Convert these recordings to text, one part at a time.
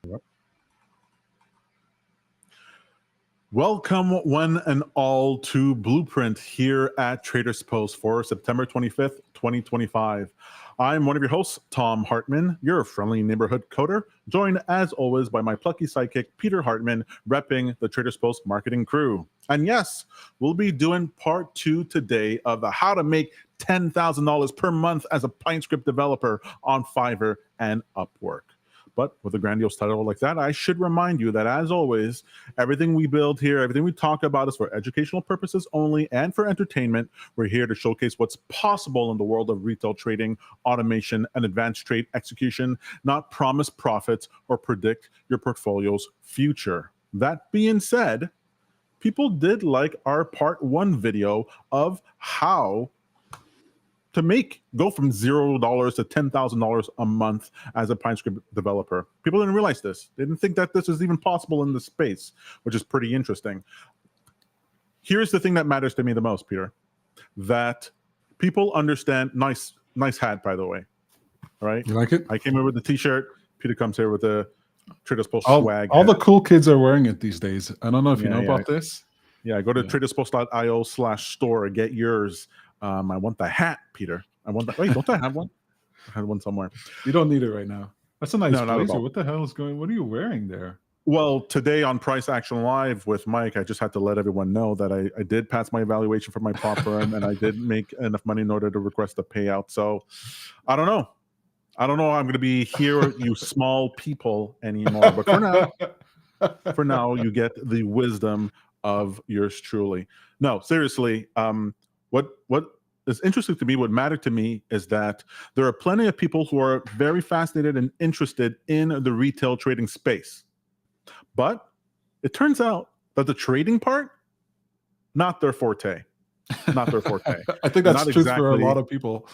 Yep. Welcome, one and all, to Blueprint here at Traders Post for September 25th, 2025. I'm one of your hosts, Tom Hartman, your friendly neighborhood coder, joined as always by my plucky sidekick, Peter Hartman, repping the Traders Post marketing crew. And yes, we'll be doing part 2 today of the how to make $10,000 per month as a PineScript developer on Fiverr and Upwork. But with a grandiose title like that, I should remind you that, as always, everything we build here, everything we talk about is for educational purposes only and for entertainment. We're here to showcase what's possible in the world of retail trading, automation, and advanced trade execution, not promise profits or predict your portfolio's future. That being said, people did like our part 1 video of how to go from $0 to $10,000 a month as a PineScript developer. People didn't realize this. They didn't think that this was even possible in this space, which is pretty interesting. Here's the thing that matters to me the most, Peter, that people understand. Nice hat, by the way. All right. You like it? I came here with the t-shirt. Peter comes here with the Traders Post swag. All the cool kids are wearing it these days. I don't know if you know about this. Yeah, go to traderspost.io/store, get yours. I want the hat, Peter. I want that. Wait, don't I have one? I had one somewhere. You don't need it right now. That's a nice blazer. What the hell is going? What are you wearing there? Well, today on Price Action Live with Mike, I just had to let everyone know that I did pass my evaluation for my prop firm, and I did make enough money in order to request a payout. So I don't know. I'm going to be here, you small people, anymore. But for now, you get the wisdom of yours truly. No, seriously. What is interesting to me, what mattered to me, is that there are plenty of people who are very fascinated and interested in the retail trading space. But it turns out that the trading part, not their forte. Not their forte. I think that's true for a lot of people.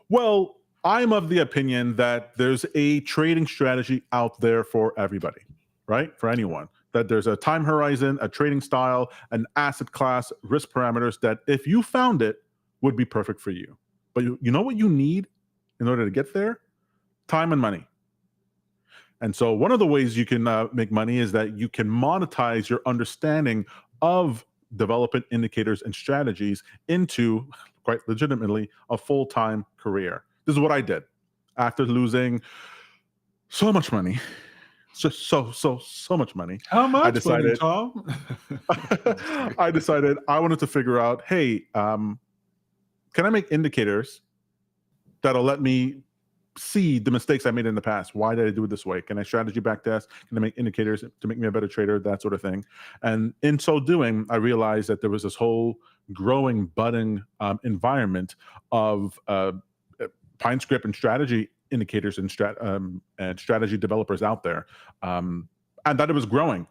Well, I'm of the opinion that there's a trading strategy out there for everybody, right? For anyone. That there's a time horizon, a trading style, an asset class, risk parameters that if you found it would be perfect for you. But you know what you need in order to get there? Time and money. And so one of the ways you can make money is that you can monetize your understanding of development indicators and strategies into, quite legitimately, a full-time career. This is what I did after losing so much money. Just so much money. How much money, Tom? I decided I wanted to figure out, hey, can I make indicators that'll let me see the mistakes I made in the past? Why did I do it this way? Can I strategy backtest? Can I make indicators to make me a better trader? That sort of thing. And in so doing, I realized that there was this whole growing, budding environment of PineScript and strategy indicators and strategy developers out there, and that it was growing,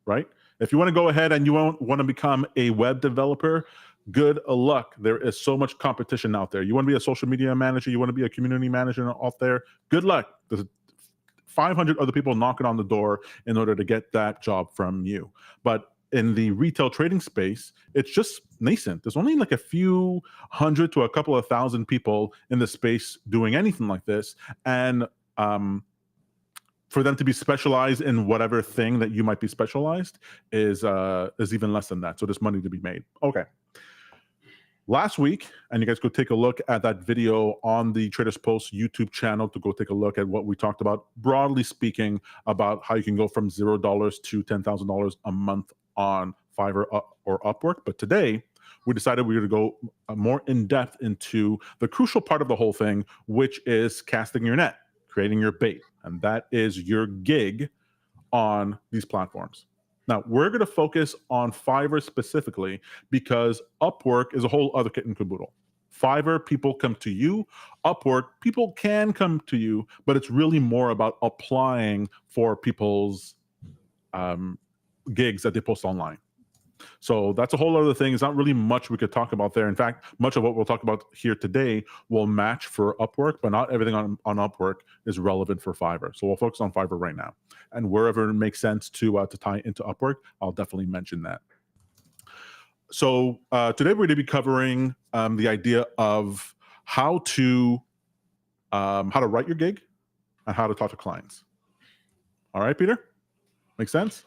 right? If you want to go ahead and you want to become a web developer, good luck. There is so much competition out there. You want to be a social media manager, you want to be a community manager out there, good luck. There's 500 other people knocking on the door in order to get that job from you. But in the retail trading space, it's just nascent. There's only like a few hundred to a couple of thousand people in the space doing anything like this. And for them to be specialized in whatever thing that you might be specialized is even less than that. So there's money to be made. Okay. Last week, and you guys go take a look at that video on the Traders Post YouTube channel to go take a look at what we talked about, broadly speaking, about how you can go from $0 to $10,000 a month on Fiverr or Upwork. But today, we decided we were going to go more in depth into the crucial part of the whole thing, which is casting your net, creating your bait. And that is your gig on these platforms. Now, we're going to focus on Fiverr specifically because Upwork is a whole other kit and caboodle. Fiverr, people come to you. Upwork, people can come to you, but it's really more about applying for people's gigs that they post online. So that's a whole other thing. It's not really much we could talk about there. In fact, much of what we'll talk about here today will match for Upwork, but not everything on Upwork is relevant for Fiverr. So we'll focus on Fiverr right now. And wherever it makes sense to tie into Upwork, I'll definitely mention that. So today we're going to be covering the idea of how to write your gig and how to talk to clients. All right, Peter? Make sense?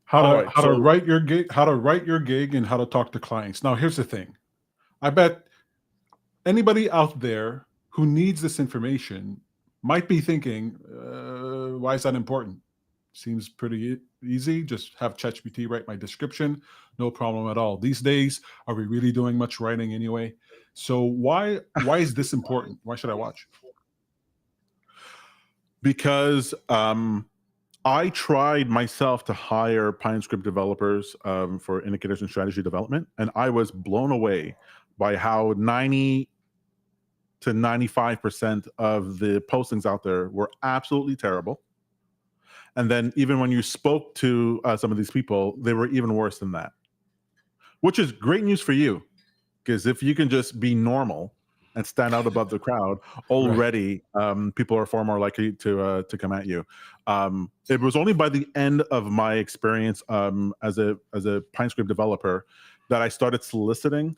How to write your gig, and how to talk to clients. Now, here's the thing. I bet anybody out there who needs this information might be thinking, why is that important? Seems pretty easy. Just have ChatGPT write my description. No problem at all. These days, are we really doing much writing anyway? So why is this important? Why should I watch? Because I tried myself to hire PineScript developers for indicators and strategy development, and I was blown away by how 90 to 95% of the postings out there were absolutely terrible. And then even when you spoke to some of these people, they were even worse than that, which is great news for you, because if you can just be normal and stand out above the crowd, already people are far more likely to come at you. It was only by the end of my experience as a PineScript developer that I started soliciting.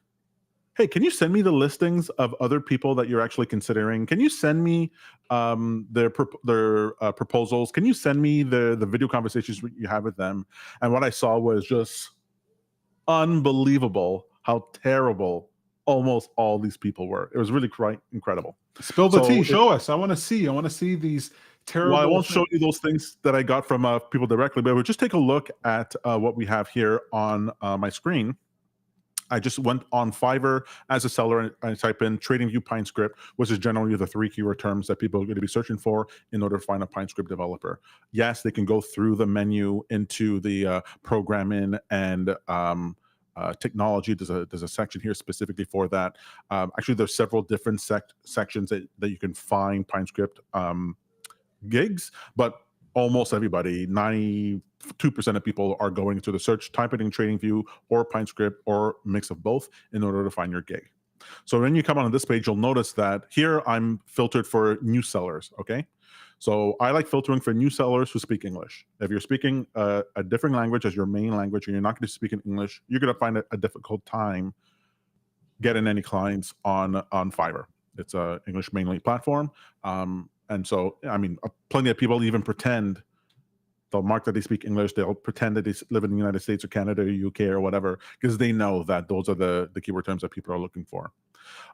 Hey, can you send me the listings of other people that you're actually considering? Can you send me their proposals? Can you send me the video conversations you have with them? And what I saw was just unbelievable how terrible almost all these people were. It was really quite incredible. Spill the tea. Show us. I want to see these terrible. Well, I won't show you those things that I got from people directly, but we'll just take a look at what we have here on my screen. I just went on Fiverr as a seller and I type in TradingView PineScript, which is generally the 3 keyword terms that people are going to be searching for in order to find a PineScript developer. Yes, they can go through the menu into the programming and technology. There's a section here specifically for that. Actually, there's several different sections that you can find PineScript gigs, but almost everybody, 92% of people are going to the search, typing in TradingView or PineScript or mix of both in order to find your gig. So when you come on this page, you'll notice that here I'm filtered for new sellers, okay? So I like filtering for new sellers who speak English. If you're speaking a different language as your main language and you're not going to speak in English, you're going to find it a difficult time getting any clients on Fiverr. It's a English mainly platform. And so, I mean, plenty of people even pretend, they'll mark that they speak English, they'll pretend that they live in the United States or Canada or UK or whatever, because they know that those are the keyword terms that people are looking for.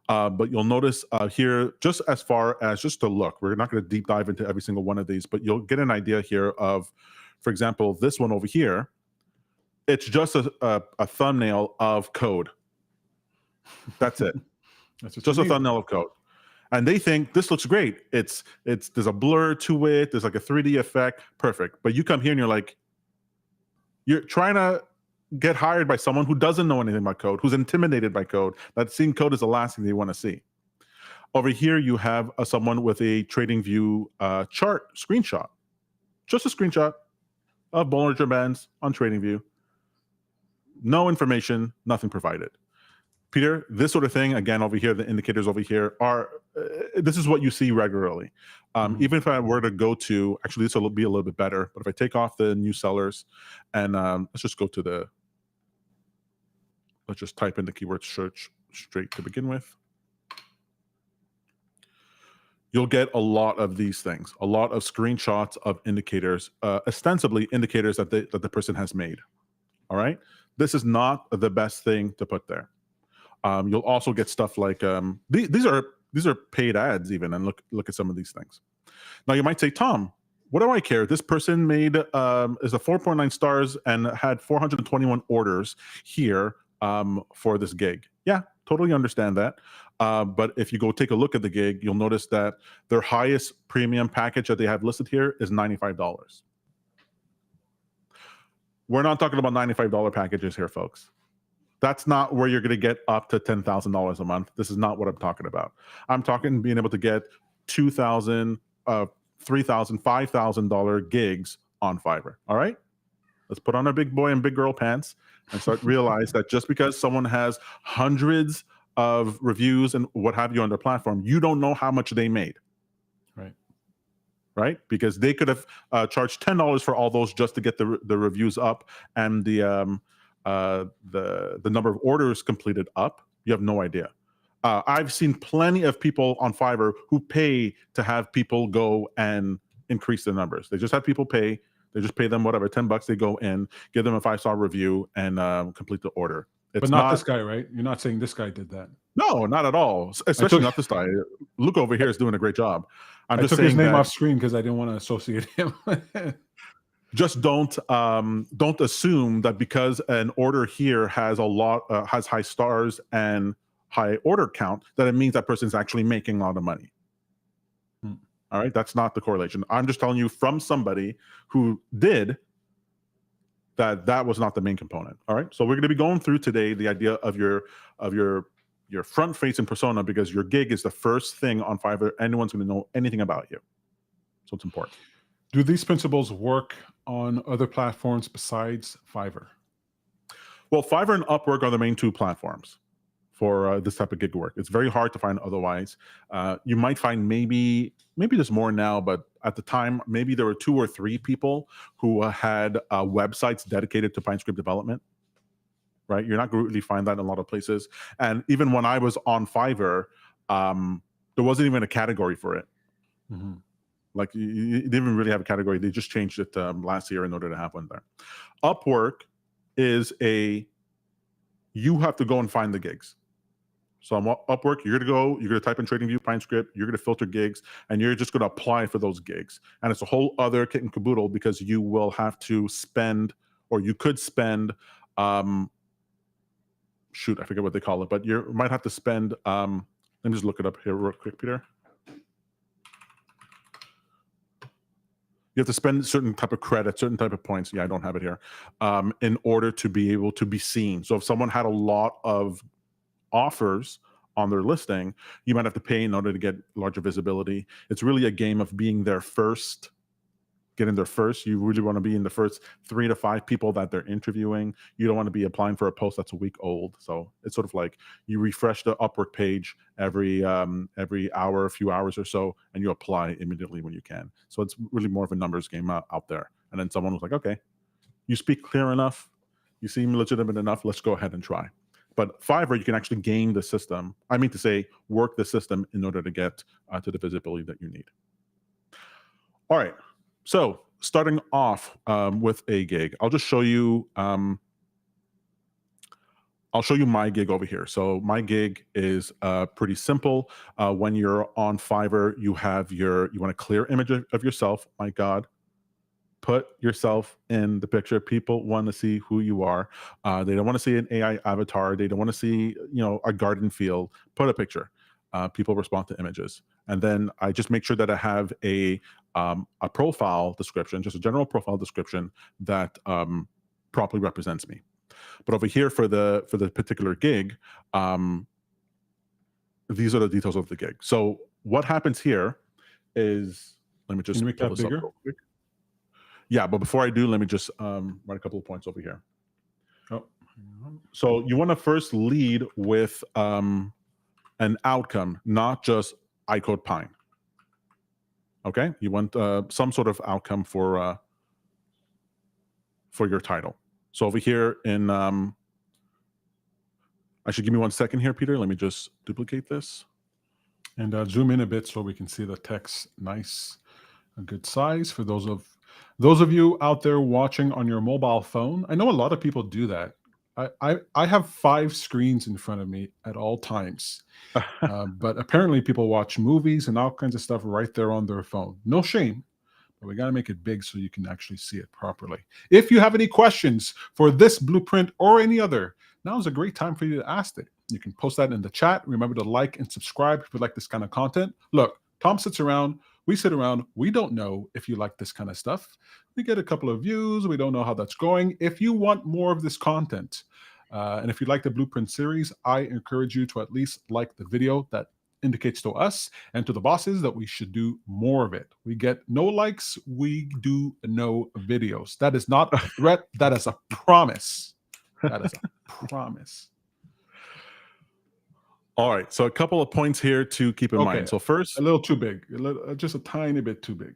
But you'll notice here, just as far as just to look, we're not going to deep dive into every single one of these, but you'll get an idea here of, for example, this one over here, it's just a thumbnail of code. That's it. That's just a thumbnail of code. And they think this looks great. There's a blur to it. There's like a 3D effect. Perfect. But you come here and you're trying to get hired by someone who doesn't know anything about code, who's intimidated by code, that seeing code is the last thing they want to see. Over here, you have someone with a TradingView chart screenshot. Just a screenshot of Bollinger Bands on TradingView. No information, nothing provided. Peter, this sort of thing, again, over here, the indicators over here are, this is what you see regularly. Even if I were to go to, actually, this will be a little bit better, but if I take off the new sellers and let's just go to let's just type in the keyword search straight to begin with. You'll get a lot of these things, a lot of screenshots of indicators, ostensibly indicators that the person has made. All right. This is not the best thing to put there. You'll also get stuff like these are paid ads even, and look at some of these things. Now you might say, Tom, what do I care? This person made is a 4.9 stars and had 421 orders here for this gig. Yeah, totally understand that. But if you go take a look at the gig, you'll notice that their highest premium package that they have listed here is $95. We're not talking about $95 packages here, folks. That's not where you're going to get up to $10,000 a month. This is not what I'm talking about. I'm talking being able to get $2,000, $3,000, $5,000 gigs on Fiverr. All right, let's put on our big boy and big girl pants and start realize that just because someone has hundreds of reviews and what have you on their platform, you don't know how much they made. Right? Because they could have charged $10 for all those just to get the reviews up and the number of orders completed up. You have no idea. I've seen plenty of people on Fiverr who pay to have people go and increase the numbers. They just have people pay. They just pay them whatever, $10. They go in, give them a 5-star review, and complete the order. But It's not this guy, right? You're not saying this guy did that. No, not at all. Especially not this guy. Luke over here is doing a great job. I took his name off screen because I didn't want to associate him. Just don't assume that because an order here has has high stars and high order count that it means that person's actually making a lot of money. All right, that's not the correlation. I'm just telling you from somebody who did that was not the main component. All right, so we're going to be going through today the idea of your front-facing persona, because your gig is the first thing on Fiverr anyone's going to know anything about you. So it's important. Do these principles work on other platforms besides Fiverr? Well, Fiverr and Upwork are the main two platforms for this type of gig work. It's very hard to find otherwise. You might find maybe there's more now, but at the time, maybe there were 2 or 3 people who had websites dedicated to PineScript development. Right? You're not going to really find that in a lot of places. And even when I was on Fiverr, there wasn't even a category for it. Mm-hmm. Like you didn't even really have a category. They just changed it last year in order to have one there. Upwork is you have to go and find the gigs. So on Upwork, you're going to type in TradingView PineScript, you're going to filter gigs, and you're just going to apply for those gigs. And it's a whole other kit and caboodle, because you will have to spend, or you could spend, shoot, I forget what they call it, but you might have to spend, let me just look it up here real quick, Peter. You have to spend certain type of credit, certain type of points. Yeah, I don't have it here, in order to be able to be seen. So if someone had a lot of offers on their listing, you might have to pay in order to get larger visibility. It's really a game of being there first, getting there first. You really want to be in the first 3 to 5 people that they're interviewing. You don't want to be applying for a post that's a week old. So it's sort of like you refresh the Upwork page every hour, a few hours or so, and you apply immediately when you can. So it's really more of a numbers game out there. And then someone was like, okay, you speak clear enough, you seem legitimate enough, let's go ahead and try. But Fiverr, you can actually game the system. I mean to say, work the system in order to get to the visibility that you need. All right. So starting off with a gig, I'll just show you. I'll show you my gig over here. So my gig is pretty simple. When you're on Fiverr, you want a clear image of yourself. My God, put yourself in the picture. People want to see who you are. They don't want to see an AI avatar. They don't want to see a garden field. Put a picture. People respond to images. And then I just make sure that I have a profile description, just a general profile description that properly represents me. But over here for the particular gig, these are the details of the gig. So what happens here is, let me just make that bigger. real quick. Yeah, but before I do, let me just write a couple of points over here. Oh, so you want to first lead with an outcome, not just I code Pine. Okay, you want some sort of outcome for your title. So over here in, actually give me 1 second here, Peter. Let me just duplicate this. And zoom in a bit so we can see the text nice, a good size for those of you out there watching on your mobile phone. I know a lot of people do that. I have 5 screens in front of me at all times, but apparently people watch movies and all kinds of stuff right there on their phone. No shame, but we got to make it big so you can actually see it properly. If you have any questions for this blueprint or any other, now is a great time for you to ask it. You can post that in the chat. Remember to like and subscribe if you like this kind of content. Look, Tom sits around. We sit around. We don't know if you like this kind of stuff. We get a couple of views. We don't know how that's going. If you want more of this content, and if you like the Blueprint series, I encourage you to at least like the video. That indicates to us and to the bosses that we should do more of it. We get no likes. We do no videos. That is not a threat. That is a promise. That is a promise. All right, so a couple of points here to keep in mind. So first, a little too big, just a tiny bit too big.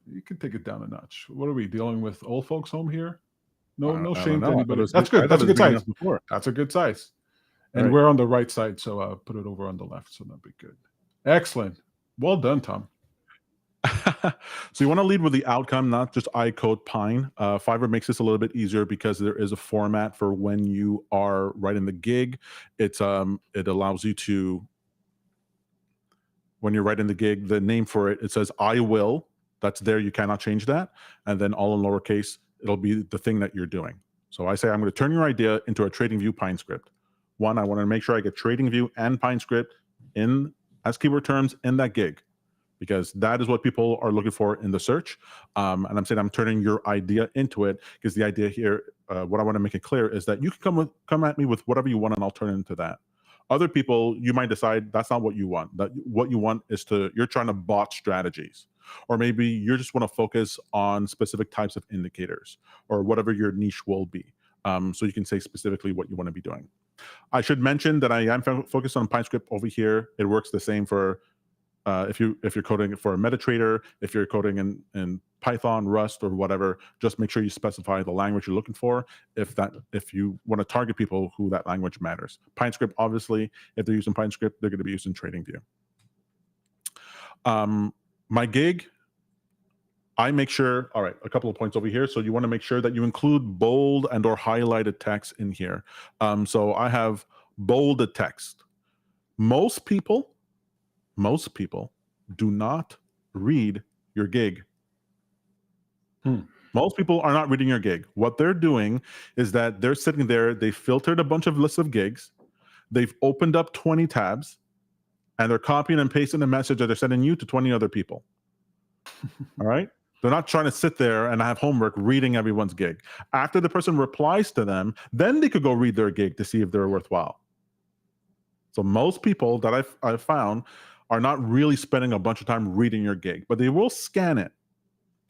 You can take it down a notch. What are we dealing with? Old folks home here? No shame to anybody. That's good. That's a good size. That's a good size. And we're on the right side, so put it over on the left, so that'd be good. Excellent. Well done, Tom. So you want to lead with the outcome, not just I code Pine. Fiverr makes this a little bit easier because there is a format for when you are writing the gig. It allows you to, when you're writing the gig, the name for it, it says I will. That's there. You cannot change that. And then all in lowercase, it'll be the thing that you're doing. So I say I'm going to turn your idea into a TradingView PineScript. One, I want to make sure I get TradingView and PineScript in as keyword terms in that gig, because that is what people are looking for in the search. And I'm saying I'm turning your idea into it, because the idea here, what I want to make it clear is that you can come at me with whatever you want, and I'll turn it into that. Other people, you might decide that's not what you want. That what you want is you're trying to bot strategies, or maybe you just want to focus on specific types of indicators, or whatever your niche will be. So you can say specifically what you want to be doing. I should mention that I am focused on PineScript over here. It works the same for if you're coding for a MetaTrader, if you're coding in Python, Rust, or whatever. Just make sure you specify the language you're looking for if you want to target people who that language matters. PineScript, obviously, if they're using PineScript, they're going to be using TradingView. My gig, I make sure, all right, a couple of points over here. So you want to make sure that you include bold and or highlighted text in here. So I have bolded text. Most people do not read your gig. Most people are not reading your gig. What they're doing is that they're sitting there, they filtered a bunch of lists of gigs, they've opened up 20 tabs, and they're copying and pasting a message that they're sending you to 20 other people. All right? They're not trying to sit there and have homework reading everyone's gig. After the person replies to them, then they could go read their gig to see if they're worthwhile. So most people that I've found are not really spending a bunch of time reading your gig, but they will scan it.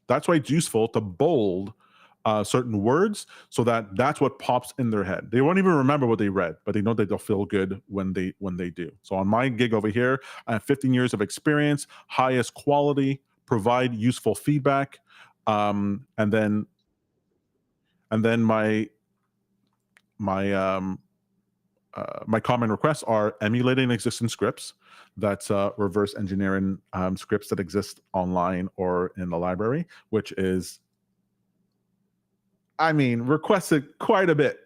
That's why it's useful to bold certain words, so that that's what pops in their head. They won't even remember what they read, but they know that they'll feel good when they do. So on my gig over here, I have 15 years of experience, highest quality, provide useful feedback, and then my common requests are emulating existing scripts. That's reverse engineering scripts that exist online or in the library, which is, I mean, requested quite a bit.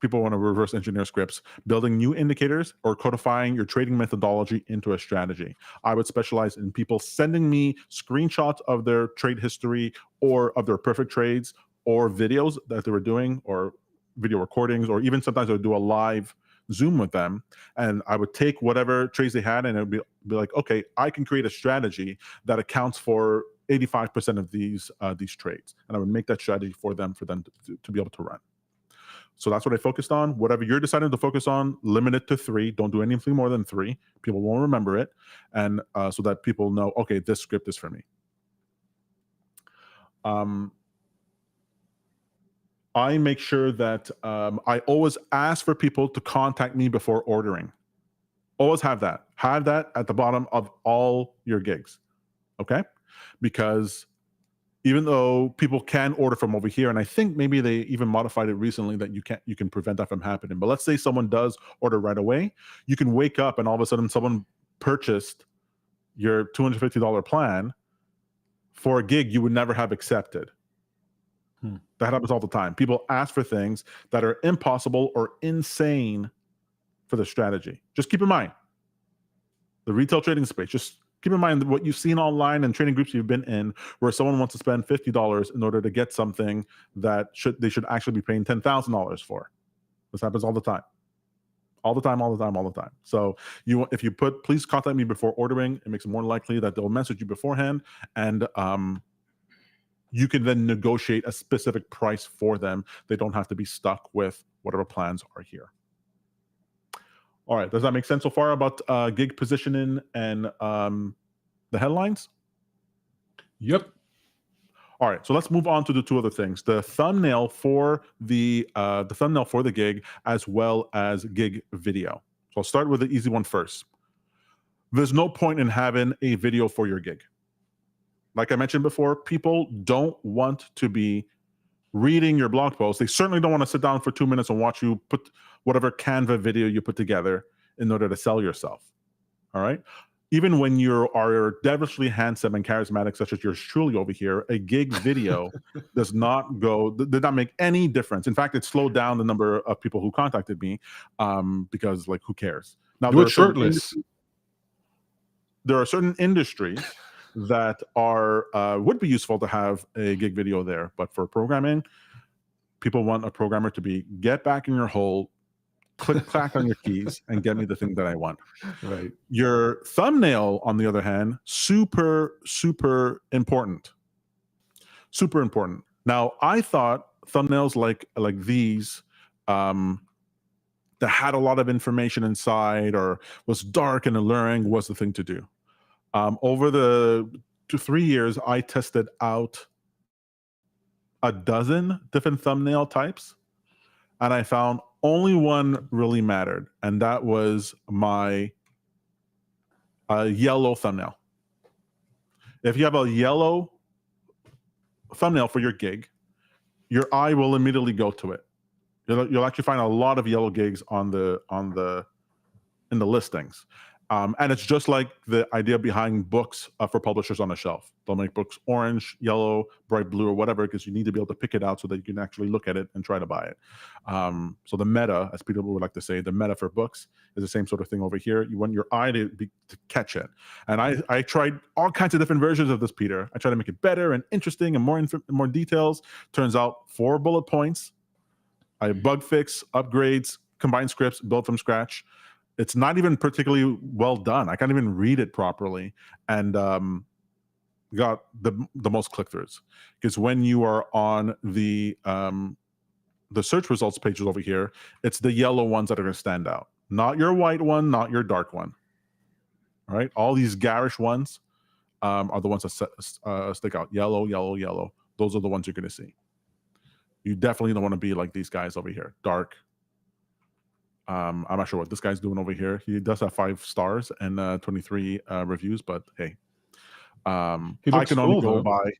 People want to reverse engineer scripts, building new indicators, or codifying your trading methodology into a strategy. I would specialize in people sending me screenshots of their trade history, or of their perfect trades, or videos that they were doing, or video recordings, or even sometimes I would do a live Zoom with them, and I would take whatever trades they had, and it would be like, okay, I can create a strategy that accounts for 85% of these trades, and I would make that strategy for them to be able to run. So that's what I focused on. Whatever you're deciding to focus on, limit it to 3. Don't do anything more than 3. People won't remember it, and so that people know, okay, this script is for me. I make sure that I always ask for people to contact me before ordering. Always have that. Have that at the bottom of all your gigs, okay? Because even though people can order from over here, and I think maybe they even modified it recently that you can prevent that from happening. But let's say someone does order right away, you can wake up and all of a sudden someone purchased your $250 plan for a gig you would never have accepted. That happens all the time. People ask for things that are impossible or insane for the strategy. Just keep in mind the retail trading space. Just keep in mind what you've seen online and trading groups you've been in, where someone wants to spend $50 in order to get something that they should actually be paying $10,000 for. This happens all the time. All the time. So if you put, please contact me before ordering, it makes it more likely that they'll message you beforehand, and you can then negotiate a specific price for them. They don't have to be stuck with whatever plans are here. All right, does that make sense so far about gig positioning and the headlines? Yep. All right, so let's move on to the 2 other things: the thumbnail for the gig, as well as gig video. So I'll start with the easy one first. There's no point in having a video for your gig. Like I mentioned before, people don't want to be reading your blog post. They certainly don't want to sit down for 2 minutes and watch you put whatever Canva video you put together in order to sell yourself. All right. even when you are devilishly handsome and charismatic, such as yours truly over here, a gig video did not make any difference. In fact, it slowed down the number of people who contacted me, because like, who cares? Now Do it shirtless. there are certain industries that would be useful to have a gig video there, but for programming, people want a programmer to be get back in your hole, click clack on your keys, and get me the thing that I want. Right. Your thumbnail, on the other hand, super important. Super important. Now, I thought thumbnails like these, that had a lot of information inside or was dark and alluring, was the thing to do. Over the 2 to 3 years, I tested out a dozen different thumbnail types, and I found only one really mattered, and that was my yellow thumbnail. If you have a yellow thumbnail for your gig, your eye will immediately go to it. You'll actually find a lot of yellow gigs in the listings. And it's just like the idea behind books for publishers on a shelf. They'll make books orange, yellow, bright blue, or whatever, because you need to be able to pick it out so that you can actually look at it and try to buy it. So the meta, as people would like to say, the meta for books is the same sort of thing over here. You want your eye to catch it. And I tried all kinds of different versions of this, Peter. I tried to make it better and interesting and more details. Turns out 4 bullet points. I bug fix, upgrades, combined scripts, built from scratch. It's not even particularly well done. I can't even read it properly, and got the most click-throughs. Because when you are on the search results pages over here, it's the yellow ones that are going to stand out, not your white one, not your dark one. All right, all these garish ones are the ones that stick out. Yellow, yellow, yellow. Those are the ones you're going to see. You definitely don't want to be like these guys over here, dark. I'm not sure what this guy's doing over here. He does have 5 stars and 23 reviews, but hey, I can only go by.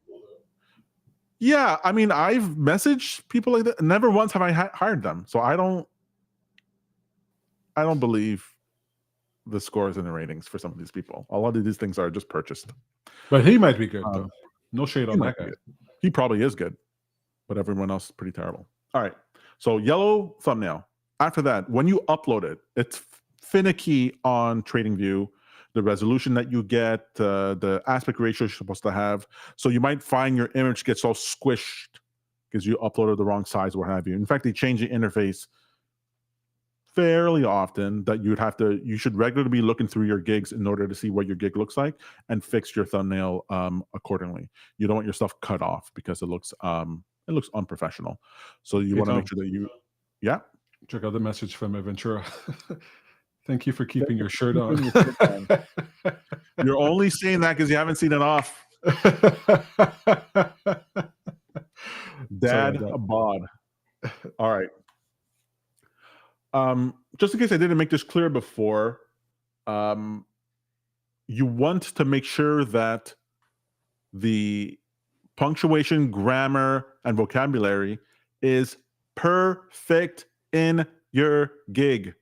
Yeah, I mean, I've messaged people like that. Never once have I hired them, so I don't believe the scores and the ratings for some of these people. A lot of these things are just purchased. But he might be good, though. No shade on that guy. He probably is good, but everyone else is pretty terrible. All right, so yellow thumbnail. After that, when you upload it, it's finicky on TradingView, the resolution that you get, the aspect ratio you're supposed to have. So you might find your image gets all squished because you uploaded the wrong size or what have you. In fact, they change the interface fairly often that you should regularly be looking through your gigs in order to see what your gig looks like and fix your thumbnail accordingly. You don't want your stuff cut off because it looks unprofessional. So you want to make sure that yeah. Check out the message from Ventura. Thank you for keeping your shirt on. You're only saying that because you haven't seen it off. Dad bod. All right. Just in case I didn't make this clear before, you want to make sure that the punctuation, grammar, and vocabulary is perfect in your gig.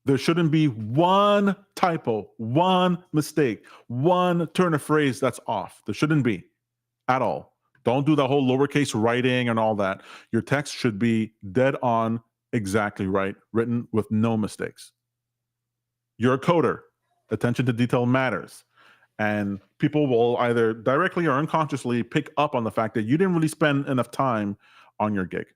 There shouldn't be one typo, one mistake, one turn of phrase that's off. There shouldn't be at all. Don't do the whole lowercase writing and all that. Your text should be dead on, exactly right, written with no mistakes. You're a coder. Attention to detail matters. And people will either directly or unconsciously pick up on the fact that you didn't really spend enough time on your gig.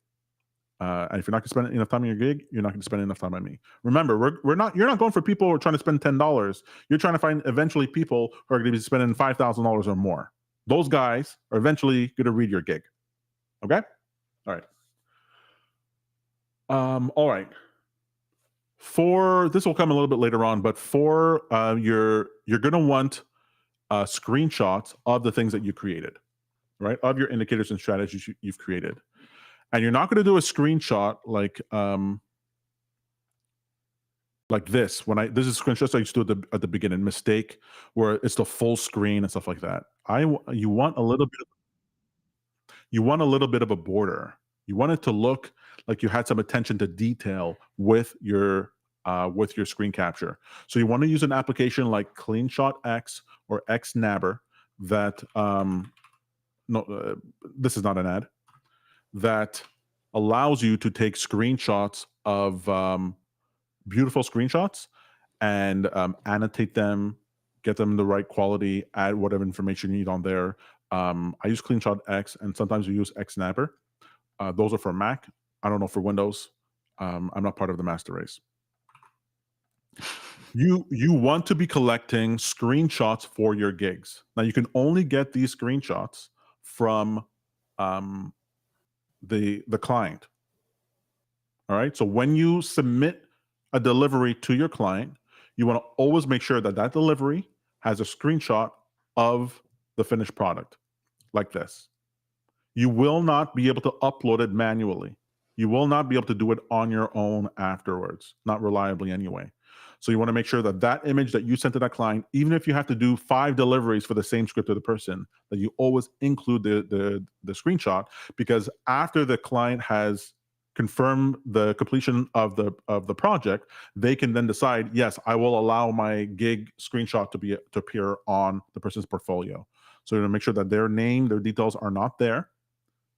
And if you're not going to spend enough time on your gig, you're not going to spend enough time on me. Remember, you're not going for people who are trying to spend $10. You're trying to find eventually people who are going to be spending $5,000 or more. Those guys are eventually going to read your gig. Okay? All right. All right. For this will come a little bit later on, but for you're going to want screenshots of the things that you created, right? Of your indicators and strategies you've created. And you're not going to do a screenshot like this. This is screenshots I used to do at the beginning, mistake, where it's the full screen and stuff like that. You want a little bit of a border. You want it to look like you had some attention to detail with your with your screen capture. So you want to use an application like CleanShot or XNabber that this is not an ad, that allows you to take screenshots of beautiful screenshots and annotate them, get them the right quality, add whatever information you need on there. I use CleanShot X, and sometimes we use XNabber. Those are for Mac. I don't know for Windows. I'm not part of the master race. You want to be collecting screenshots for your gigs. Now you can only get these screenshots from the client. All right. So when you submit a delivery to your client, you want to always make sure that that delivery has a screenshot of the finished product, like this. You will not be able to upload it manually. You will not be able to do it on your own afterwards, not reliably anyway. So you want to make sure that that image that you sent to that client, even if you have to do 5 deliveries for the same script to the person, that you always include the screenshot, because after the client has confirmed the completion of the project, they can then decide, yes, I will allow my gig screenshot to appear on the person's portfolio. So you're going to make sure that their name, their details are not there.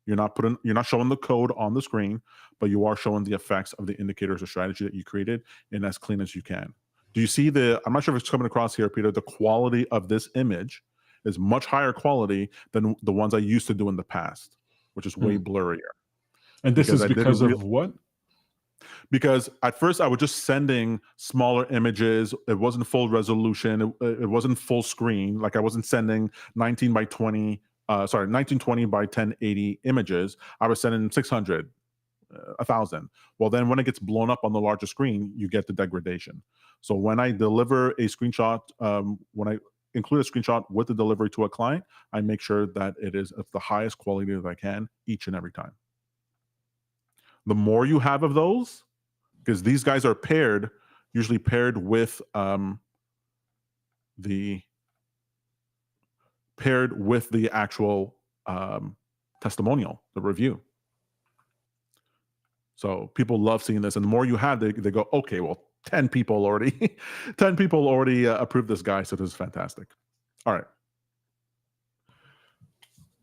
You're not showing the code on the screen, but you are showing the effects of the indicators or strategy that you created in as clean as you can. Do you see I'm not sure if it's coming across here, Peter, the quality of this image is much higher quality than the ones I used to do in the past, which is way blurrier. And this is because of what? Because at first I was just sending smaller images. It wasn't full resolution. It wasn't full screen. Like I wasn't sending 1920 by 1080 images. I was sending 600, 1,000. Well, then when it gets blown up on the larger screen, you get the degradation. So when I deliver a screenshot, when I include a screenshot with the delivery to a client, I make sure that it is of the highest quality that I can each and every time. The more you have of those, because these guys are usually paired with the actual testimonial, the review. So people love seeing this, and the more you have, they go, okay, well, 10 people already approved this guy, so this is fantastic. All right.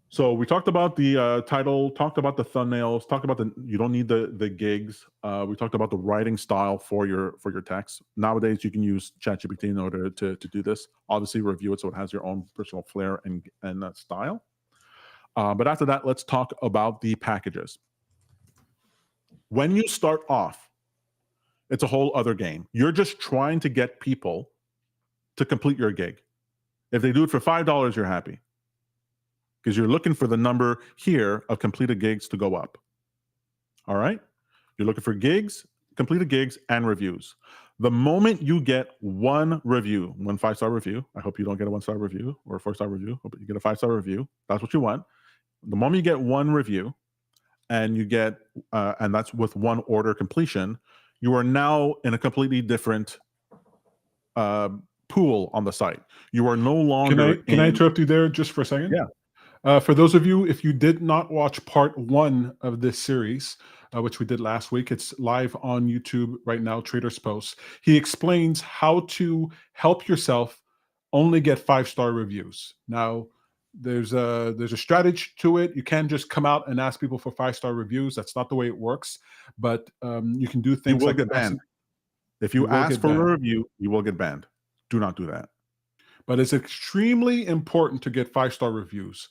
So we talked about the title, talked about the thumbnails, talked about you don't need the gigs. We talked about the writing style for your text. Nowadays, you can use ChatGPT in order to do this. Obviously, review it so it has your own personal flair and style. But after that, let's talk about the packages. When you start off, it's a whole other game. You're just trying to get people to complete your gig. If they do it for $5, you're happy, because you're looking for the number here of completed gigs to go up. All right? You're looking for gigs, completed gigs, and reviews. The moment you get one review, one 5-star review, I hope you don't get a 1-star review or a 4-star review, hope you get a 5-star review. That's what you want. The moment you get one review, and you get, and that's with one order completion, you are now in a completely different pool on the site. You are no longer. Can I interrupt you there just for a second? Yeah. For those of you, if you did not watch part 1 of this series, which we did last week, it's live on YouTube right now, Trader's Post. He explains how to help yourself only get 5-star reviews. Now, there's a strategy to it. You can't just come out and ask people for 5-star reviews. That's not the way it works. But you can do things like get banned. If you ask for a review, you will get banned. Do not do that. But it's extremely important to get 5-star reviews.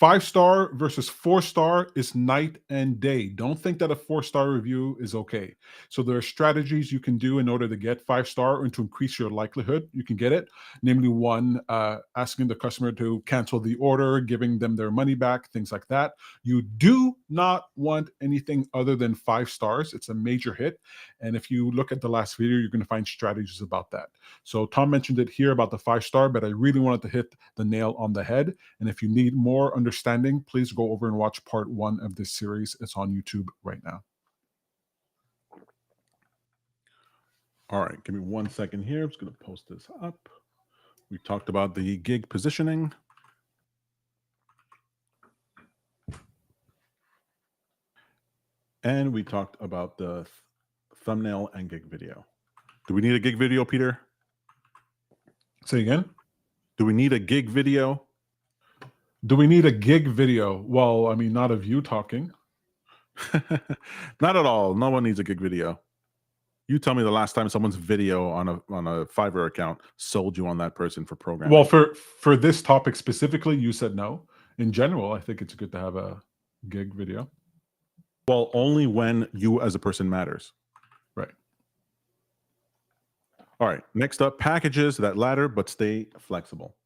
5-star versus 4-star is night and day. Don't think that a 4-star review is okay. So there are strategies you can do in order to get 5-star and to increase your likelihood you can get it. Namely, one, asking the customer to cancel the order, giving them their money back, things like that. You do not want anything other than 5 stars. It's a major hit. And if you look at the last video, you're going to find strategies about that. So Tom mentioned it here about the 5-star, but I really wanted to hit the nail on the head. And if you need more understanding, please go over and watch part 1 of this series. It's on YouTube right now. All right, give me 1 second here. I'm just going to post this up. We talked about the gig positioning. And we talked about the thumbnail and gig video. Do we need a gig video, Peter? Say again? Do we need a gig video? Do we need a gig video? Well, I mean, not of you talking. Not at all. No one needs a gig video. You tell me the last time someone's video on a Fiverr account sold you on that person for programming. Well, for this topic specifically, you said no. In general, I think it's good to have a gig video. Well, only when you as a person matters. Right. All right. Next up, packages that ladder but stay flexible.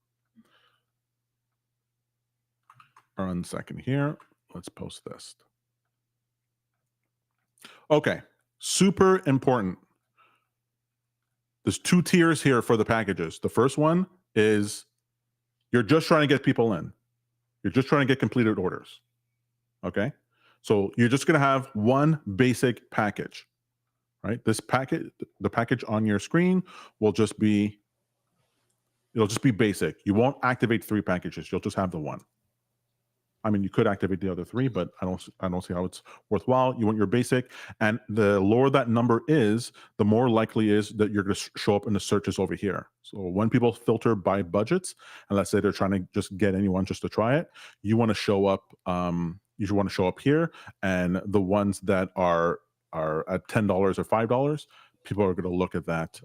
1 second here. Let's post this. Okay. Super important. There's 2 tiers here for the packages. The first one is you're just trying to get people in. You're just trying to get completed orders. Okay. So you're just going to have one basic package, right? This package, the package on your screen will just be, it'll just be basic. You won't activate 3 packages. You'll just have the one. I mean, you could activate the other 3, but I don't see how it's worthwhile. You want your basic, and the lower that number is, the more likely is that you're going to show up in the searches over here. So when people filter by budgets, and let's say they're trying to just get anyone just to try it, you want to show up. You should want to show up here, and the ones that are at $10 or $5, people are going to look at that.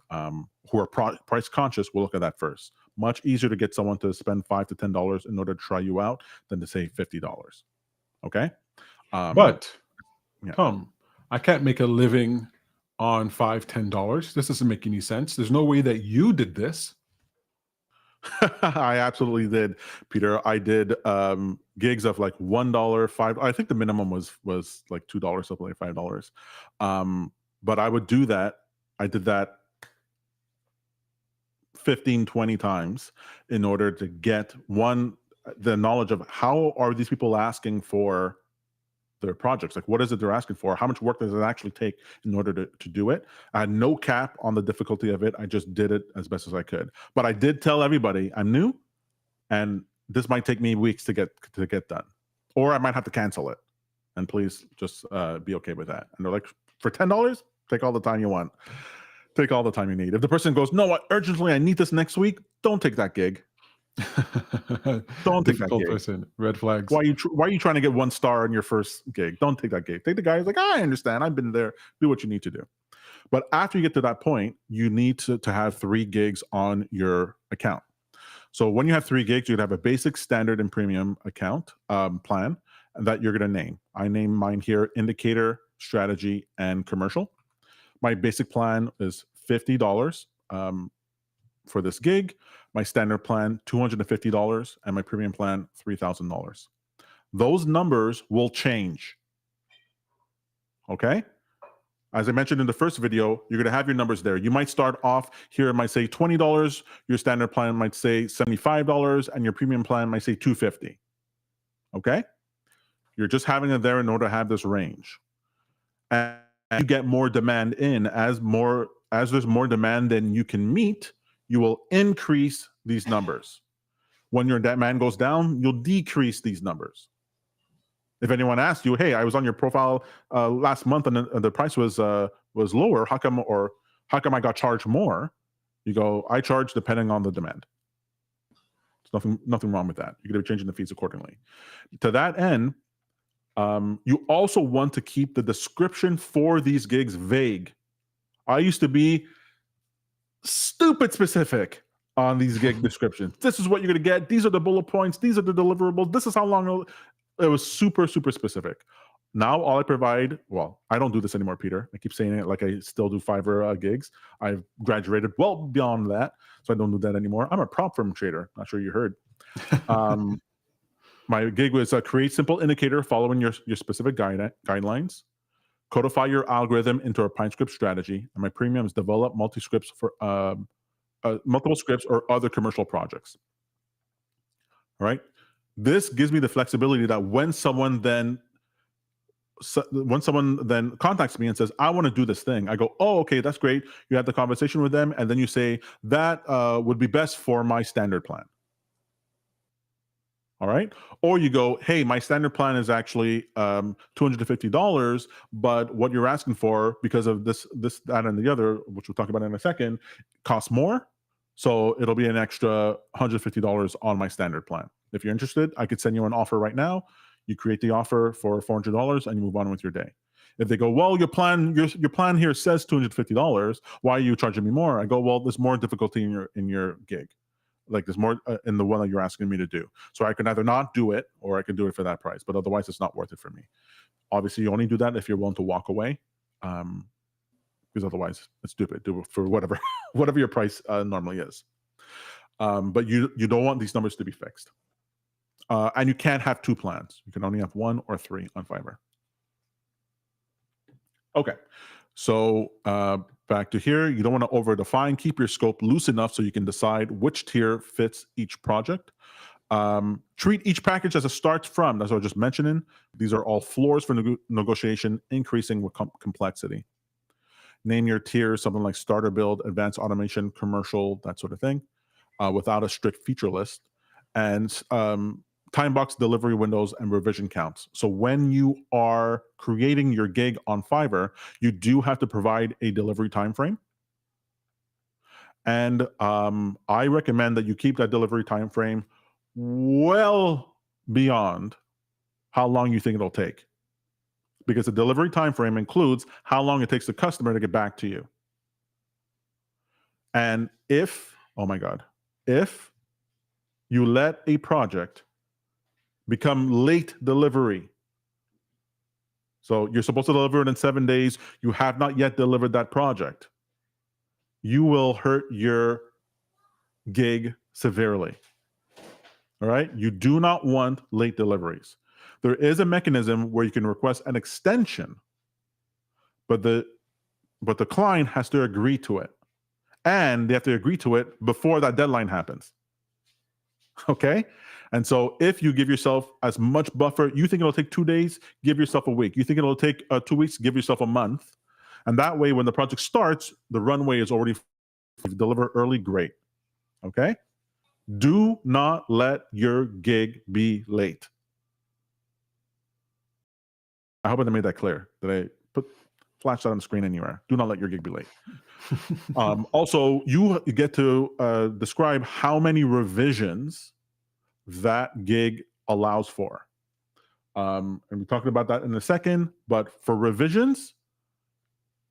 Who are price conscious will look at that first. Much easier to get someone to spend $5 to $10 in order to try you out than to say $50. Okay, but yeah. Tom, I can't make a living on $5, $10. This doesn't make any sense. There's no way that you did this. I absolutely did, Peter. I did gigs of like $1, $5. I think the minimum was like $2, something like $5. But I would do that. I did that 15, 20 times in order to get the knowledge of how are these people asking for their projects. Like, what is it they're asking for? How much work does it actually take in order to do it? I had no cap on the difficulty of it. I just did it as best as I could. But I did tell everybody I'm new, and this might take me weeks to get done, or I might have to cancel it. And please just be okay with that. And they're like, for $10, take all the time you want. Take all the time you need. If the person goes, no, urgently, I need this next week, don't take that gig. Don't take that gig. Person. Red flags. Why are you trying to get 1 star in your first gig? Don't take that gig. Take the guy who's like, I understand. I've been there. Do what you need to do. But after you get to that point, you need to have 3 gigs on your account. So when you have 3 gigs, you'd have a basic, standard, and premium account plan that you're going to name. I name mine here indicator, strategy, and commercial. My basic plan is $50 for this gig. My standard plan, $250, and my premium plan, $3,000. Those numbers will change. Okay? As I mentioned in the first video, you're going to have your numbers there. You might start off here, it might say $20. Your standard plan might say $75, and your premium plan might say $250. Okay? You're just having it there in order to have this range. And you get more demand in. As there's more demand than you can meet, you will increase these numbers. When your demand goes down, you'll decrease these numbers. If anyone asks you, hey, I was on your profile last month and the price was lower, how come I got charged more? You go, I charge depending on the demand. There's nothing wrong with that. You're going to be changing the fees accordingly. To that end, you also want to keep the description for these gigs vague. I used to be stupid specific on these gig descriptions. This is what you're going to get. These are the bullet points. These are the deliverables. This is how long it was. Super, super specific. Now all I provide, well, I don't do this anymore, Peter. I keep saying it like I still do Fiverr gigs. I've graduated well beyond that, so I don't do that anymore. I'm a prop firm trader. Not sure you heard. My gig was create simple indicator following your specific guidelines, codify your algorithm into a PineScript strategy, and my premium is develop multiple scripts or other commercial projects. All right. This gives me the flexibility that when someone then contacts me and says, I want to do this thing, I go, oh, okay, that's great. You have the conversation with them, and then you say that would be best for my standard plan. All right. Or you go, hey, my standard plan is actually $250, but what you're asking for because of this, that, and the other, which we'll talk about in a second, costs more. So it'll be an extra $150 on my standard plan. If you're interested, I could send you an offer right now. You create the offer for $400 and you move on with your day. If they go, well, your plan here says $250. Why are you charging me more? I go, well, there's more difficulty in your gig. Like there's more in the one that you're asking me to do. So I can either not do it or I can do it for that price, but otherwise it's not worth it for me. Obviously, you only do that if you're willing to walk away, because otherwise it's stupid. Do it for whatever whatever your price normally is. But you don't want these numbers to be fixed. And you can't have two plans. You can only have one or three on Fiverr. Okay. So back to here, you don't want to over-define. Keep your scope loose enough so you can decide which tier fits each project. Treat each package as a start from. That's what I was just mentioning. These are all floors for negotiation, increasing with complexity. Name your tiers, something like starter build, advanced automation, commercial, that sort of thing, without a strict feature list. And time box delivery windows and revision counts. So when you are creating your gig on Fiverr, you do have to provide a delivery time frame. And I recommend that you keep that delivery time frame well beyond how long you think it'll take. Because the delivery time frame includes how long it takes the customer to get back to you. And if, oh my God, if you let a project become late delivery. So you're supposed to deliver it in 7 days. You have not yet delivered that project. You will hurt your gig severely. All right. You do not want late deliveries. There is a mechanism where you can request an extension, but the client has to agree to it. And they have to agree to it before that deadline happens. Okay. And so if you give yourself as much buffer, you think it'll take 2 days, give yourself a week. You think it'll take 2 weeks, give yourself a month. And that way, when the project starts, the runway is already, if you deliver early, great. Okay. Do not let your gig be late. I hope I made that clear. Did I flash that on the screen anywhere? Do not let your gig be late. Also, you get to describe how many revisions that gig allows for. And we're talking about that in a second, but for revisions,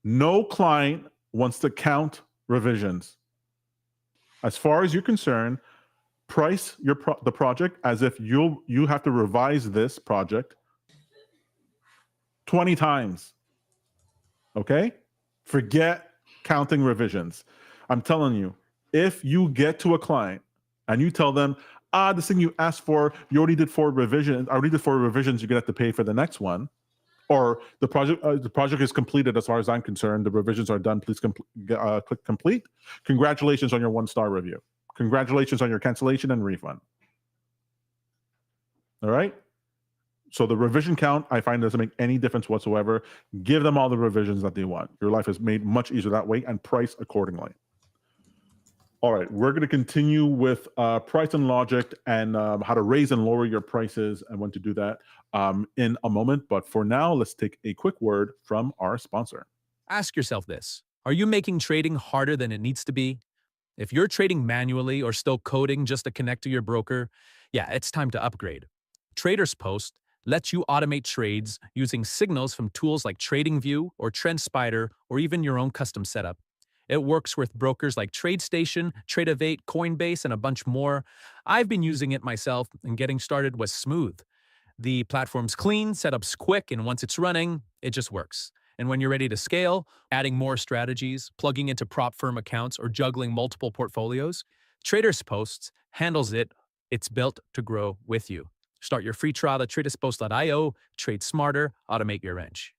no client wants to count revisions. As far as you're concerned, price the project as if you have to revise this project 20 times. Okay? Forget counting revisions. I'm telling you, if you get to a client and you tell them, this thing you asked for, you already did 4 revisions. I already did 4 revisions. You're gonna have to pay for the next one, or the project is completed. As far as I'm concerned, the revisions are done. Please click complete. Congratulations on your 1-star review. Congratulations on your cancellation and refund. All right. So the revision count, I find, doesn't make any difference whatsoever. Give them all the revisions that they want. Your life is made much easier that way, and price accordingly. All right, we're going to continue with price and logic and how to raise and lower your prices and when to do that in a moment. But for now, let's take a quick word from our sponsor. Ask yourself this. Are you making trading harder than it needs to be? If you're trading manually or still coding just to connect to your broker, yeah, it's time to upgrade. Traders Post lets you automate trades using signals from tools like TradingView or TrendSpider or even your own custom setup. It works with brokers like TradeStation, Tradeovate, Coinbase, and a bunch more. I've been using it myself, and getting started was smooth. The platform's clean, setup's quick, and once it's running, it just works. And when you're ready to scale, adding more strategies, plugging into prop firm accounts, or juggling multiple portfolios, Traders Post handles it. It's built to grow with you. Start your free trial at traderspost.io. Trade smarter, automate your wrench.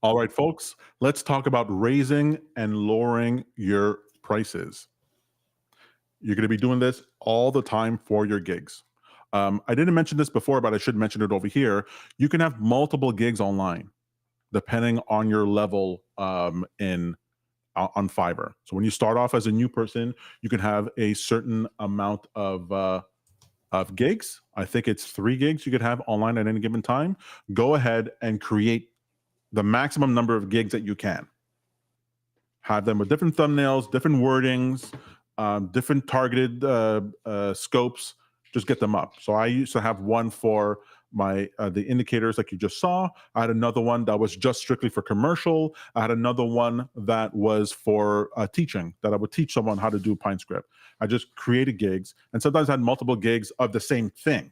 All right, folks, let's talk about raising and lowering your prices. You're going to be doing this all the time for your gigs. I didn't mention this before, but I should mention it over here. You can have multiple gigs online, depending on your level in on Fiverr. So when you start off as a new person, you can have a certain amount of gigs. I think it's 3 gigs you could have online at any given time. Go ahead and create the maximum number of gigs that you can. Have them with different thumbnails, different wordings, different targeted scopes. Just get them up. So I used to have one for my the indicators like you just saw. I had another one that was just strictly for commercial. I had another one that was for teaching, that I would teach someone how to do PineScript. I just created gigs, and sometimes I had multiple gigs of the same thing.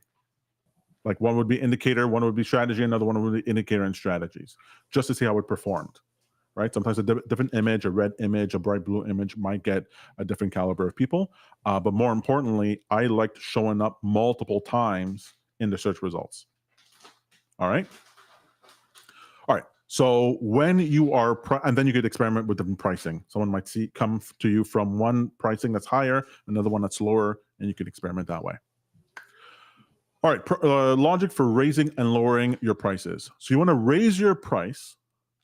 Like one would be indicator, one would be strategy, another one would be indicator and strategies, just to see how it performed. Right? Sometimes a different image, a red image, a bright blue image might get a different caliber of people. But more importantly, I liked showing up multiple times in the search results. All right. All right. So when you are, and then you could experiment with different pricing. Someone might come to you from one pricing that's higher, another one that's lower, and you could experiment that way. All right. Logic for raising and lowering your prices. So you want to raise your price.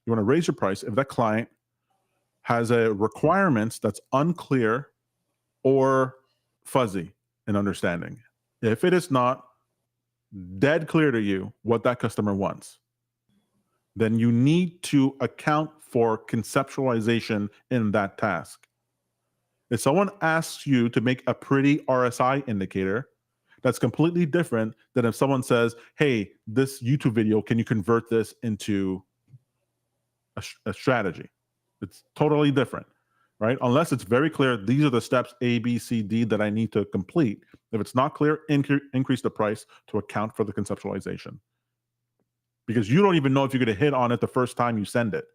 You want to raise your price if that client has a requirements that's unclear or fuzzy in understanding. If it is not dead clear to you what that customer wants, then you need to account for conceptualization in that task. If someone asks you to make a pretty RSI indicator, that's completely different than if someone says, hey, this YouTube video, can you convert this into a strategy? It's totally different, right? Unless it's very clear, these are the steps A, B, C, D that I need to complete. If it's not clear, increase the price to account for the conceptualization. Because you don't even know if you're going to hit on it the first time you send it.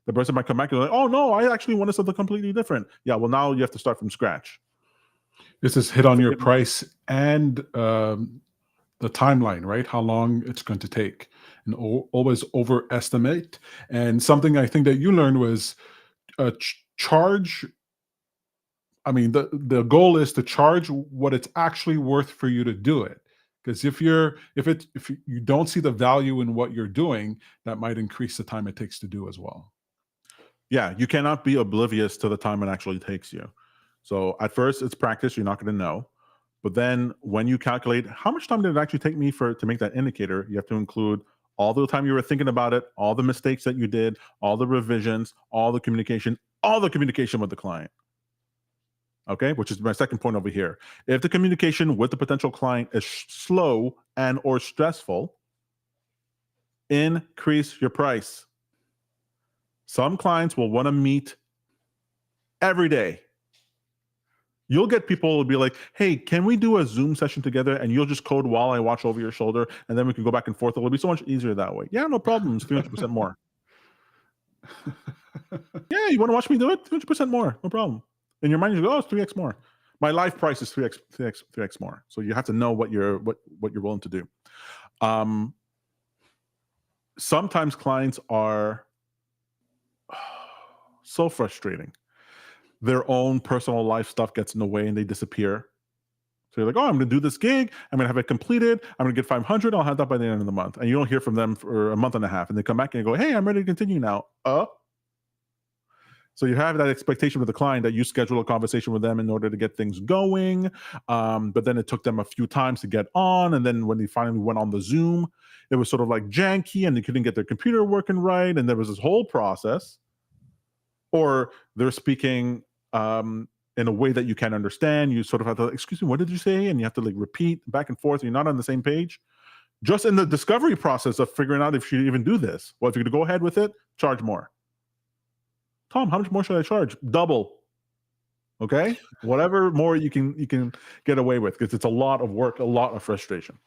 The person might come back and be like, oh no, I actually wanted something completely different. Yeah, well now you have to start from scratch. This is hit on your price and the timeline, right? How long it's going to take, and always overestimate. And something I think that you learned was charge. I mean, the goal is to charge what it's actually worth for you to do it. Because if you don't see the value in what you're doing, that might increase the time it takes to do as well. Yeah, you cannot be oblivious to the time it actually takes you. So at first it's practice, you're not going to know. But then when you calculate how much time did it actually take me to make that indicator, you have to include all the time you were thinking about it, all the mistakes that you did, all the revisions, all the communication with the client. Okay, which is my second point over here. If the communication with the potential client is slow and or stressful, increase your price. Some clients will want to meet every day. You'll get people who will be like, hey, can we do a Zoom session together and you'll just code while I watch over your shoulder and then we can go back and forth. It'll be so much easier that way. Yeah, no problem. It's 300% more. Yeah, you want to watch me do it? 200% more. No problem. In your mind, you go, oh, it's 3x more. My live price is 3x more. So you have to know what you're willing to do. Sometimes clients are so frustrating. Their own personal life stuff gets in the way and they disappear. So you're like, oh, I'm going to do this gig. I'm going to have it completed. I'm going to get 500. I'll have that by the end of the month. And you don't hear from them for a month and a half. And they come back and you go, hey, I'm ready to continue now. So you have that expectation with the client that you schedule a conversation with them in order to get things going. But then it took them a few times to get on. And then when they finally went on the Zoom, it was sort of like janky and they couldn't get their computer working right. And there was this whole process. Or they're speaking in a way that you can't understand. You sort of have to, excuse me, what did you say? And you have to like repeat back and forth. And you're not on the same page. Just in the discovery process of figuring out if you even do this. Well, if you're going to go ahead with it, charge more. Tom, how much more should I charge? Double. Okay? Whatever more you can get away with, because it's a lot of work, a lot of frustration.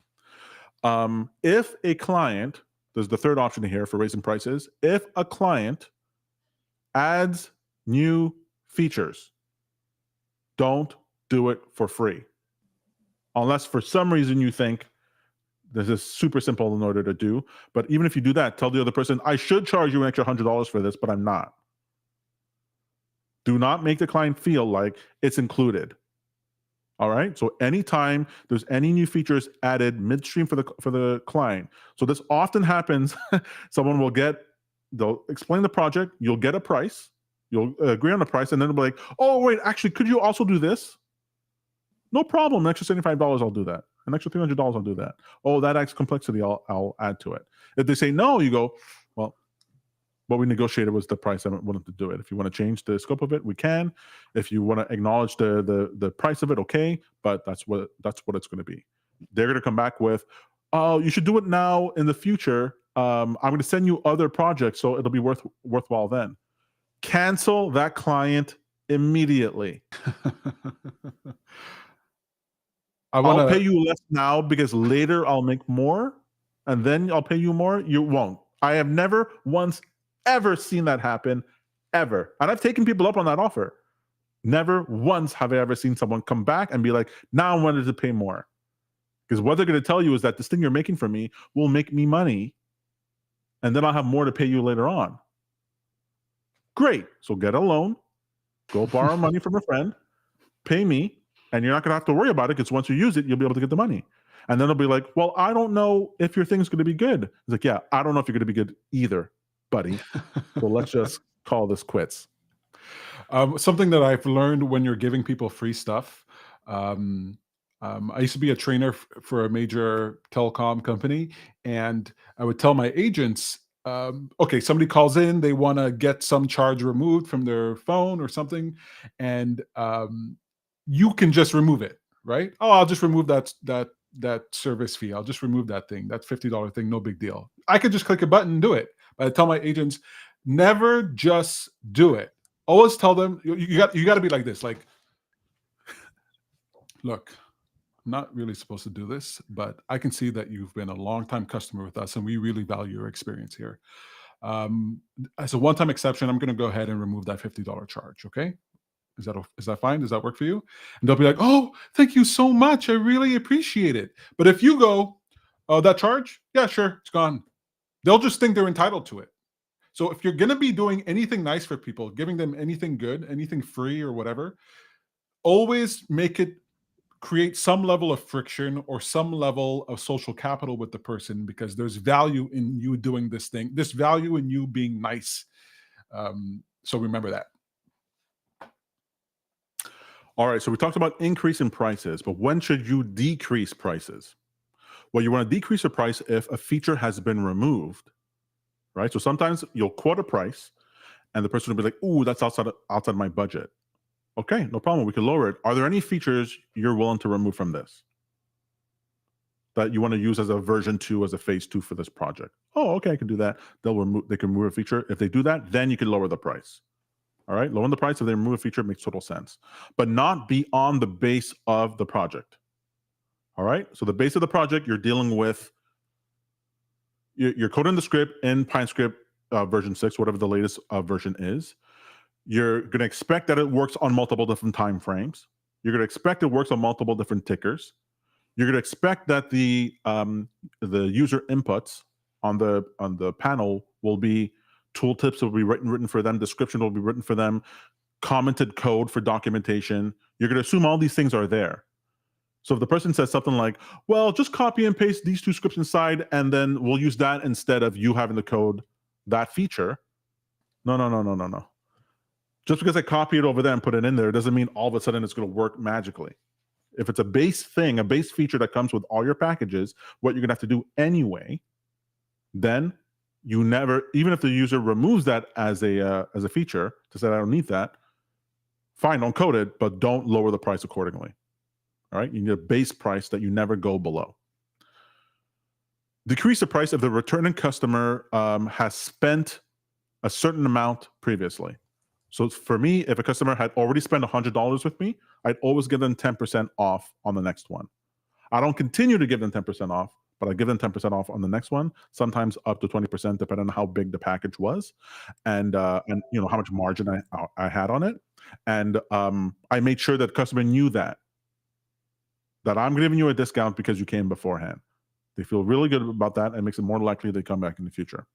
If a client, there's the third option here for raising prices. If a client adds new features, don't do it for free. Unless for some reason you think this is super simple in order to do. But even if you do that, tell the other person, I should charge you an extra $100 for this, but I'm not. Do not make the client feel like it's included. All right. So anytime there's any new features added midstream for the client. So this often happens. They'll explain the project. You'll get a price. You'll agree on the price, and then it'll be like, oh, wait, actually, could you also do this? No problem. An extra $75, I'll do that. An extra $300, I'll do that. Oh, that adds complexity, I'll add to it. If they say no, you go, well, what we negotiated was the price. I'm willing to do it. If you want to change the scope of it, we can. If you want to acknowledge the price of it, okay. But that's what it's going to be. They're going to come back with, oh, you should do it now in the future. I'm going to send you other projects, so it'll be worthwhile then. Cancel that client immediately. I'll pay you less now because later I'll make more, and then I'll pay you more. You won't. I have never once ever seen that happen, ever. And I've taken people up on that offer. Never once have I ever seen someone come back and be like, now I wanted to pay more. Because what they're going to tell you is that this thing you're making for me will make me money, and then I'll have more to pay you later on. Great. So get a loan, go borrow money from a friend, pay me, and you're not going to have to worry about it because once you use it, you'll be able to get the money. And then they'll be like, well, I don't know if your thing's going to be good. It's like, yeah, I don't know if you're going to be good either, buddy. So let's just call this quits. Something that I've learned when you're giving people free stuff. I used to be a trainer for a major telecom company, and I would tell my agents, okay, somebody calls in, they want to get some charge removed from their phone or something, and you can just remove it, right? Oh, I'll just remove that service fee. I'll just remove that thing, that $50 thing, no big deal. I could just click a button and do it. But I tell my agents, never just do it. Always tell them, you got to be like this, like, look, I'm not really supposed to do this, but I can see that you've been a long-time customer with us, and we really value your experience here. As a one-time exception, I'm going to go ahead and remove that $50 charge, okay? Is that fine? Does that work for you? And they'll be like, oh, thank you so much. I really appreciate it. But if you go, oh, that charge? Yeah, sure, it's gone. They'll just think they're entitled to it. So if you're going to be doing anything nice for people, giving them anything good, anything free or whatever, always create some level of friction or some level of social capital with the person, because there's value in you doing this thing. There's value in you being nice. So remember that. All right, so we talked about increasing prices, but when should you decrease prices? Well, you want to decrease the price if a feature has been removed, right? So sometimes you'll quote a price, and the person will be like, ooh, that's outside my budget. Okay, no problem. We can lower it. Are there any features you're willing to remove from this that you want to use as a version 2, as a phase 2 for this project? Oh, okay, I can do that. They can remove a feature. If they do that, then you can lower the price. All right, lowering the price if they remove a feature makes total sense, but not beyond the base of the project. All right, so the base of the project, you're dealing with, you're coding the script in PineScript version 6, whatever the latest version is. You're going to expect that it works on multiple different time frames. You're going to expect it works on multiple different tickers. You're going to expect that the user inputs on the panel will be tooltips will be written for them. Description will be written for them. Commented code for documentation. You're going to assume all these things are there. So if the person says something like, well, just copy and paste these 2 scripts inside, and then we'll use that instead of you having to code that feature. No. Just because I copy it over there and put it in there doesn't mean all of a sudden it's going to work magically. If it's a base thing, a base feature that comes with all your packages, what you're going to have to do anyway, then you never, even if the user removes that as a feature to say I don't need that, fine, don't code it, but don't lower the price accordingly. All right, you need a base price that you never go below. Decrease the price if the returning customer has spent a certain amount previously. So for me, if a customer had already spent $100 with me, I'd always give them 10% off on the next one. I don't continue to give them 10% off, but I give them 10% off on the next one, sometimes up to 20%, depending on how big the package was, and you know how much margin I had on it. And I made sure that the customer knew that I'm giving you a discount because you came beforehand. They feel really good about that, and it makes it more likely they come back in the future.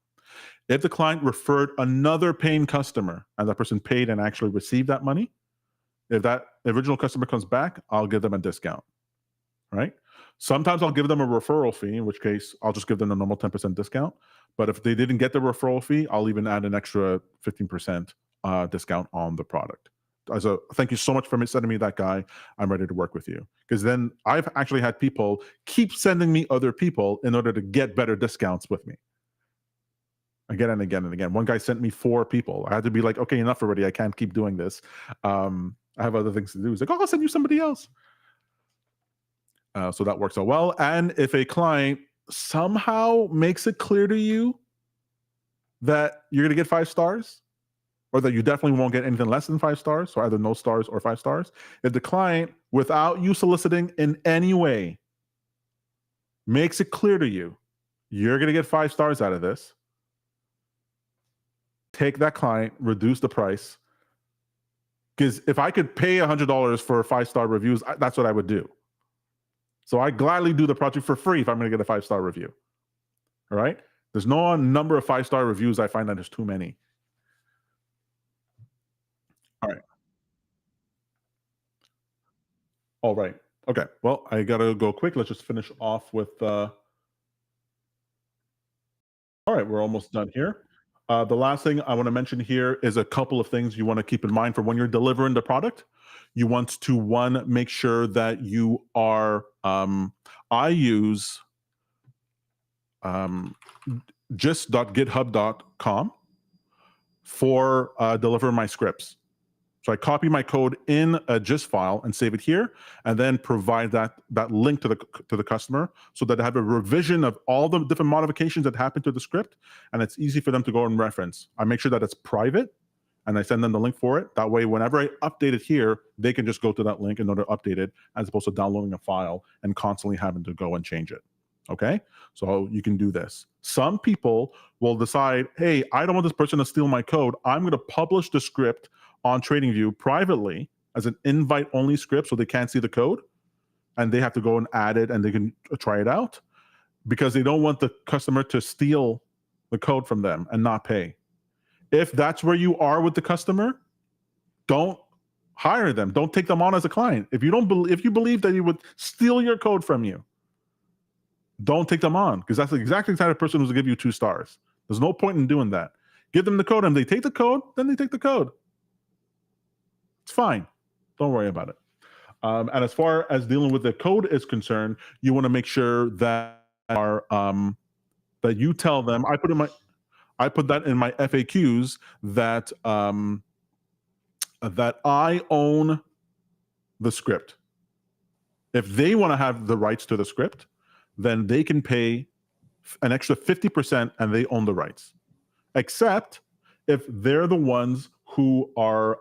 If the client referred another paying customer and that person paid and actually received that money, if that original customer comes back, I'll give them a discount, right? Sometimes I'll give them a referral fee, in which case I'll just give them a normal 10% discount. But if they didn't get the referral fee, I'll even add an extra 15% discount on the product. As a thank you so much for sending me that guy. I'm ready to work with you. Because then I've actually had people keep sending me other people in order to get better discounts with me. Again and again and again. One guy sent me 4 people. I had to be like, okay, enough already. I can't keep doing this. I have other things to do. He's like, oh, I'll send you somebody else. So that works out well. And if a client somehow makes it clear to you that you're going to get 5 stars, or that you definitely won't get anything less than 5 stars, so either no stars or 5 stars, if the client, without you soliciting in any way, makes it clear to you, you're going to get 5 stars out of this, take that client, reduce the price. Because if I could pay $100 for 5-star reviews, that's what I would do. So I gladly do the project for free if I'm going to get a 5-star review. All right? There's no number of 5-star reviews. I find that there's too many. All right. Okay. Well, I got to go quick. Let's just finish off with all right, we're almost done here. The last thing I want to mention here is a couple of things you want to keep in mind for when you're delivering the product. You want to, one, make sure that you are, I use gist.github.com for delivering my scripts. So I copy my code in a gist file and save it here, and then provide that link to the customer so that I have a revision of all the different modifications that happen to the script, and it's easy for them to go and reference. I make sure that it's private, and I send them the link for it. That way, whenever I update it here, they can just go to that link in order to update it, as opposed to downloading a file and constantly having to go and change it. Okay? So you can do this. Some people will decide, hey, I don't want this person to steal my code. I'm going to publish the script on TradingView privately as an invite-only script, so they can't see the code, and they have to go and add it, and they can try it out, because they don't want the customer to steal the code from them and not pay. If that's where you are with the customer, don't hire them. Don't take them on as a client. If you believe that he would steal your code from you, don't take them on, because that's the exact type of person who's going to give you 2 stars. There's no point in doing that. Give them the code, and they take the code, then they take the code. It's fine. Don't worry about it. And as far as dealing with the code is concerned, you want to make sure that that you tell them. I put that in my FAQs that that I own the script. If they want to have the rights to the script, then they can pay an extra 50%, and they own the rights. Except if they're the ones who are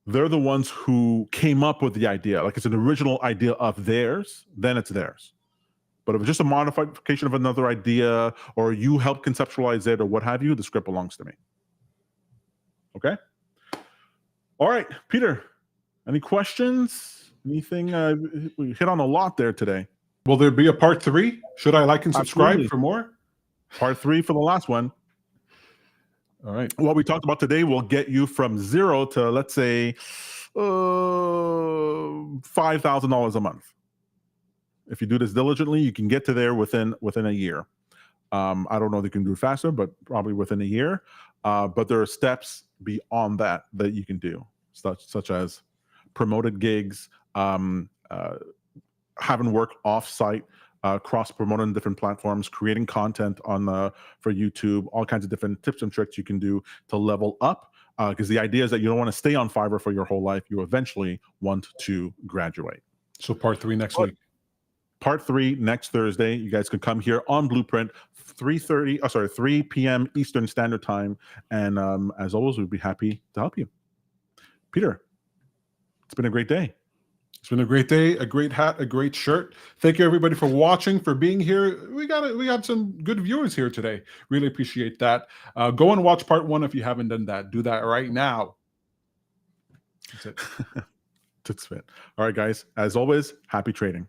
they're the ones who came up with the idea, like it's an original idea of theirs, then it's theirs. But if it's just a modification of another idea, or you help conceptualize it, or what have you, the script belongs to me. Okay? All right, Peter, any questions? Anything? We hit on a lot there today. Will there be a part 3? Should I like and subscribe Absolutely. for more? Part 3 for the last one. All right. What we talked about today will get you from 0 to, let's say, $5,000 a month. If you do this diligently, you can get to there within a year. I don't know if you can do it faster, but probably within a year. But there are steps beyond that you can do, such as promoted gigs, having work off-site, cross-promoting different platforms, creating content for YouTube, all kinds of different tips and tricks you can do to level up. Because the idea is that you don't want to stay on Fiverr for your whole life. You eventually want to graduate. So part 3 next week. Part 3 next Thursday. You guys can come here on Blueprint, 3 p.m. Eastern Standard Time. And as always, we'd be happy to help you. Peter, it's been a great day. It's been a great day, a great hat, a great shirt. Thank you, everybody, for watching, for being here. We got some good viewers here today. Really appreciate that. Go and watch part 1 if you haven't done that. Do that right now. That's it. That's it. All right, guys. As always, happy trading.